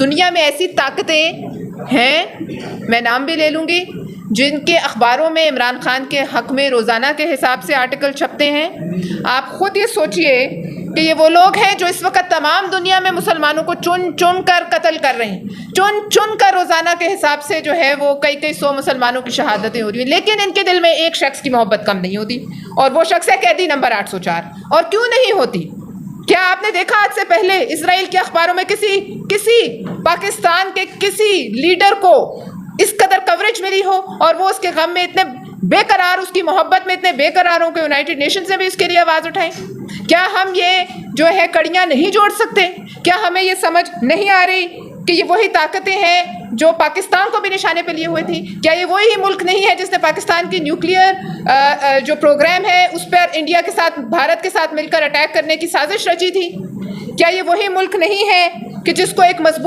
دنیا میں ایسی طاقتیں ہیں، میں نام بھی لے لوں گی، جن کے اخباروں میں عمران خان کے حق میں روزانہ کے حساب سے آرٹیکل چھپتے ہیں۔ آپ خود یہ سوچئے کہ یہ وہ لوگ ہیں جو اس وقت تمام دنیا میں مسلمانوں کو چن چن کر قتل کر رہے ہیں، چن چن کر روزانہ کے حساب سے جو ہے وہ کئی سو مسلمانوں کی شہادتیں ہو رہی ہیں، لیکن ان کے دل میں ایک شخص کی محبت کم نہیں ہوتی، اور وہ شخص ہے قیدی نمبر 804۔ اور کیوں نہیں ہوتی؟ کیا آپ نے دیکھا آج سے پہلے اسرائیل کے اخباروں میں کسی پاکستان کے کسی لیڈر کو اس قدر کوریج ملی ہو، اور وہ اس کے غم میں اتنے بے قرار، اس کی محبت میں اتنے بے قرار ہوں کہ یونائٹڈ نیشنز نے بھی اس کے لیے آواز اٹھائیں؟ کیا ہم یہ جو ہے کڑیاں نہیں جوڑ سکتے؟ کیا ہمیں یہ سمجھ نہیں آ رہی کہ یہ وہی طاقتیں ہیں جو پاکستان کو بھی نشانے پہ لیے ہوئے تھی؟ کیا یہ وہی ملک نہیں ہے جس نے پاکستان کی نیوکلیئر جو پروگرام ہے اس پر انڈیا کے ساتھ، بھارت کے ساتھ مل کر اٹیک کرنے کی سازش رچی تھی؟ کیا یہ وہی ملک نہیں ہے کہ جس کو ایک مضبوط